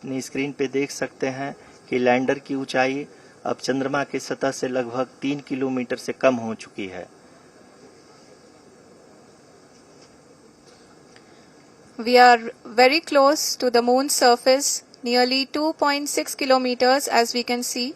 अपनी स्क्रीन पे देख सकते हैं कि लैंडर की ऊंचाई अब चंद्रमा की सतह से लगभग 3 किलोमीटर से कम हो चुकी है। We are very close to the moon's surface, nearly 2.6 kilometers as we can see.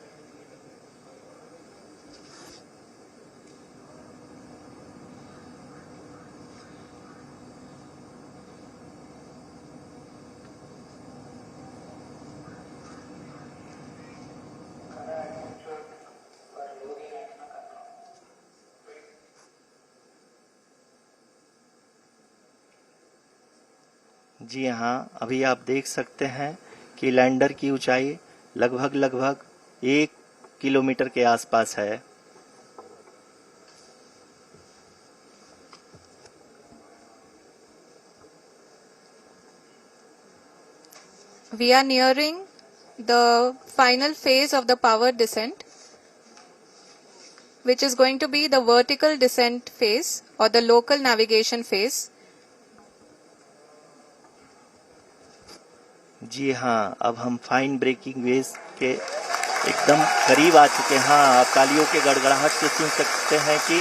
जी हाँ, अभी आप देख सकते हैं कि लैंडर की ऊंचाई लगभग 1 किलोमीटर के आसपास है। We are nearing the final phase of the power descent, which is going to be the vertical descent phase or the local navigation phase. जी हाँ, अब हम फाइन ब्रेकिंग वेव्स के एकदम करीब आ चुके हैं। हाँ, आप तालियों के गड़गड़ाहट से सुन सकते हैं कि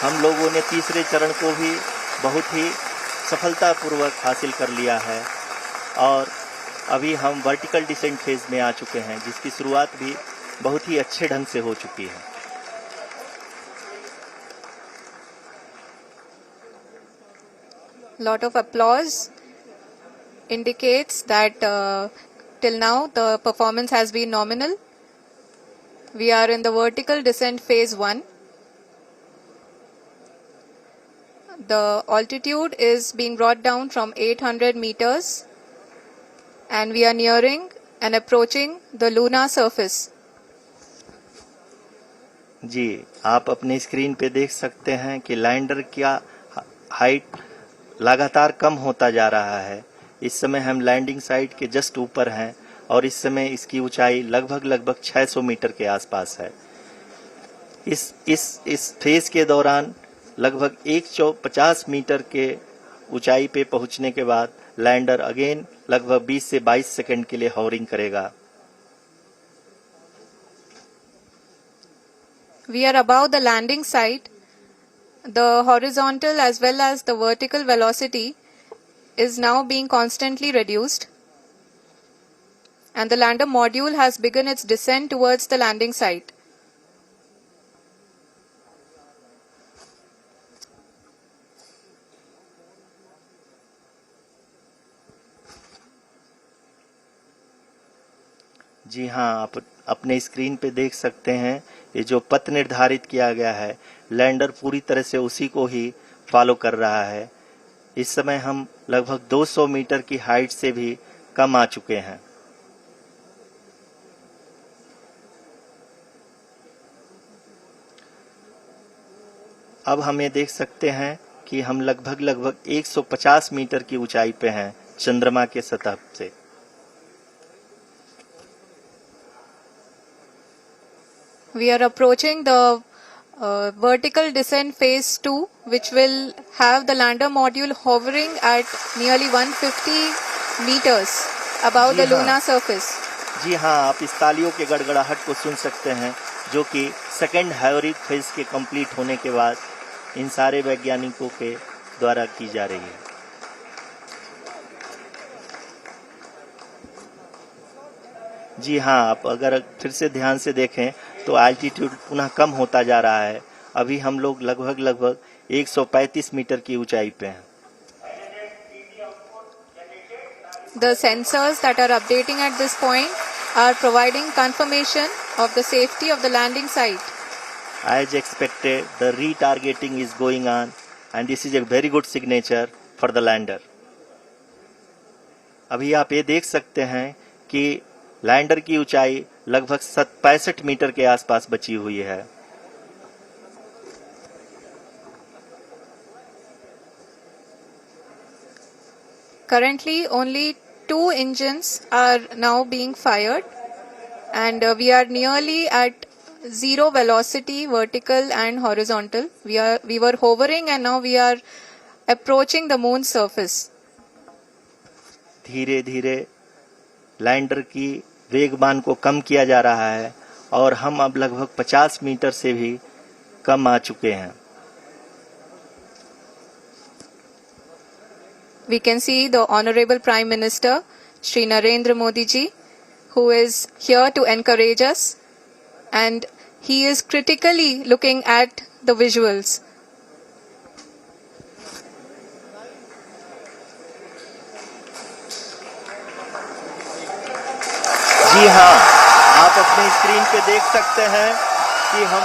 हम लोगों ने तीसरे चरण को भी बहुत ही सफलतापूर्वक हासिल कर लिया है और अभी हम वर्टिकल डिसेंट फेज में आ चुके हैं, जिसकी शुरुआत भी बहुत ही अच्छे ढंग से हो चुकी है। Lot of applause indicates that till now the performance has been nominal. We are in the vertical descent phase 1. The altitude is being brought down from 800 meters and we are nearing and approaching the lunar surface. जी, आप अपने screen पे देख सकते हैं कि lander का height लगातार कम होता जा रहा है। इस समय हम लैंडिंग साइट के जस्ट ऊपर हैं और इस समय इसकी ऊंचाई लगभग 600 मीटर के आसपास है। इस फेज के दौरान लगभग 150 मीटर के ऊंचाई पे पहुंचने के बाद लैंडर अगेन लगभग 20 से 22 सेकंड के लिए हॉवरिंग करेगा। We are above the landing site. The horizontal as well as the vertical velocity is now being constantly reduced. And the lander module has begun its descent towards the landing site. जी हाँ, आप अपने screen पे देख सकते हैं ये जो पथ निर्धारित किया गया है, लैंडर पूरी तरह से उसी को ही फॉलो कर रहा है। इस समय हम लगभग 200 मीटर की हाइट से भी कम आ चुके हैं। अब हम ये देख सकते हैं कि हम लगभग 150 मीटर की ऊंचाई पे हैं चंद्रमा के सतह से। We are approaching the vertical descent phase 2, which will have the lander module hovering at nearly 150 meters above the lunar surface. जी हाँ, आप इस तालियों के गड़गड़ाहट को सुन सकते हैं, जो कि सेकेंड हाइब्रिड फेज के कंप्लीट होने के बाद इन सारे वैज्ञानिकों के द्वारा की जा रही है। जी हाँ, आप अगर फिर से ध्यान से देखें तो एल्टीट्यूड पुनः कम होता जा रहा है। अभी हम लोग लगभग 135 मीटर की ऊंचाई पे हैं। The sensors that are updating at this point are providing confirmation of the safety of the landing site. As expected, the retargeting is going on and this is a very good signature for the lander. अभी आप ये देख सकते हैं कि lander की ऊंचाई लगभग 65 मीटर के आसपास बची हुई है। Currently, only 2 engines are now being fired, and we are nearly at zero velocity, vertical and horizontal. We were hovering, and now we are approaching the moon's surface. धीरे धीरे लैंडर की वेगमान को कम किया जा रहा है और हम अब लगभग 50 मीटर से भी कम आ चुके हैं। We can see the Honorable Prime Minister, Shri Narendra Modi ji, who is here to encourage us, and he is critically looking at the visuals. जी हाँ, आप अपने स्क्रीन पे देख सकते हैं कि हम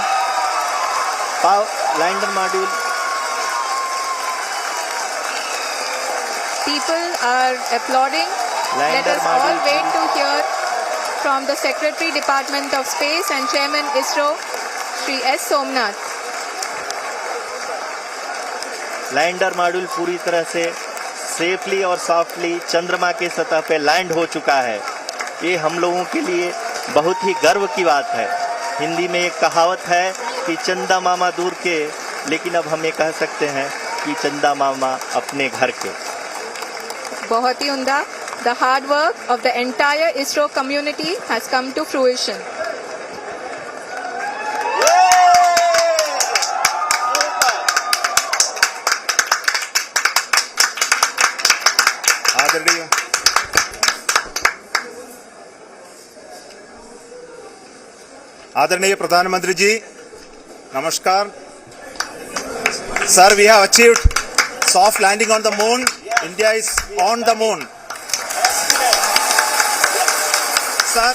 lander module People are applauding. Let us all wait to hear from the Secretary Department of Space and Chairman ISRO, Shri S. Somnath. Lander module पूरी तरह से सेफली और सॉफ्टली चंद्रमा के सतह पे लैंड हो चुका है। ये हम लोगों के लिए बहुत ही गर्व की बात है। हिंदी में एक कहावत है कि चंदा मामा दूर के, लेकिन अब हम ये कह सकते हैं कि चंदा मामा अपने घर के। बहुत ही उम्दा. The hard work of the entire ISRO community has come to fruition. आदरणीय प्रधानमंत्री जी, नमस्कार. Sir, we have achieved soft landing on the moon. India is on the moon. Sir,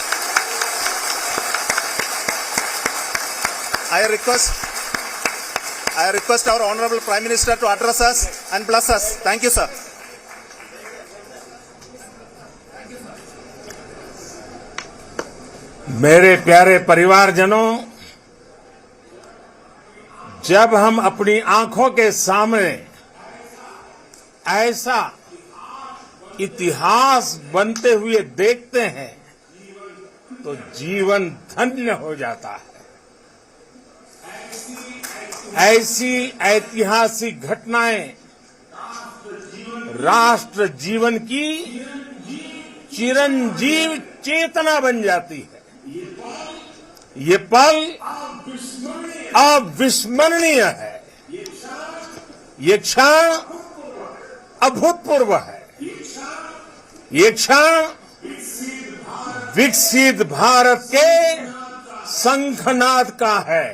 I request our Honorable Prime Minister to address us and bless us. Thank you, sir. मेरे प्यारे परिवारजनों, जब हम अपनी आंखों के सामने ऐसा इतिहास बनते हुए देखते हैं तो जीवन धन्य हो जाता है। ऐसी ऐतिहासिक घटनाएं राष्ट्र जीवन की चिरंजीव चेतना बन जाती है। ये पल अविस्मरणीय है। ये क्षण अभूतपूर्व है। ये क्षण विकसित भारत के शंखनाद का है।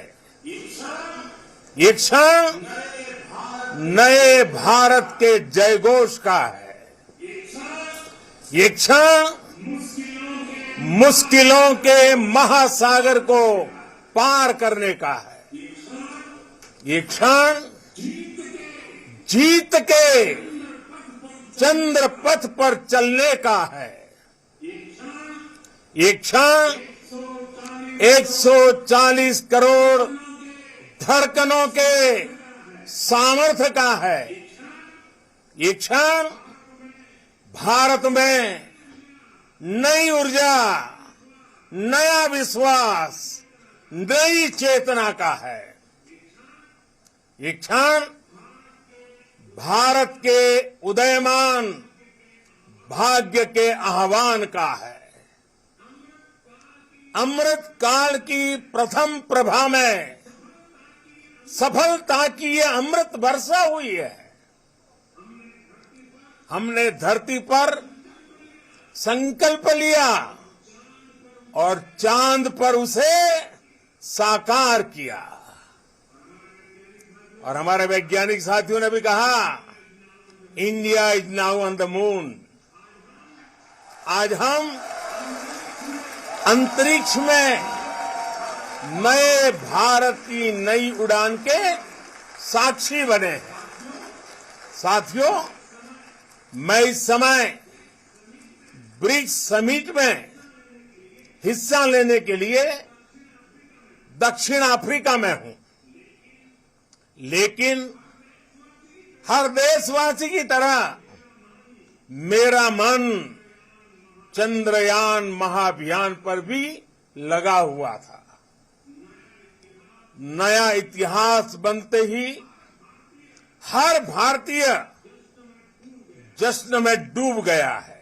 ये क्षण नए भारत के जयघोष का है। ये क्षण मुश्किलों के महासागर को पार करने का है। ये क्षण जीत के चंद्र पथ पर चलने का है। ये क्षण 140 करोड़ धड़कनों के सामर्थ्य का है। ये क्षण भारत में नई ऊर्जा, नया विश्वास, नई चेतना का है। ये क्षण भारत के उदयमान भाग्य के आह्वान का है। अमृत काल की प्रथम प्रभा में सफलता की ये अमृत वर्षा हुई है। हमने धरती पर संकल्प लिया और चांद पर उसे साकार किया। और हमारे वैज्ञानिक साथियों ने भी कहा, India is now on the moon. आज हम अंतरिक्ष में नए भारत की नई उड़ान के साक्षी बने हैं। साथियों, मैं इस समय ब्रिक्स समिट में हिस्सा लेने के लिए दक्षिण अफ्रीका में हूं, लेकिन हर देशवासी की तरह मेरा मन चंद्रयान महाअभियान पर भी लगा हुआ था। नया इतिहास बनते ही हर भारतीय जश्न में डूब गया है।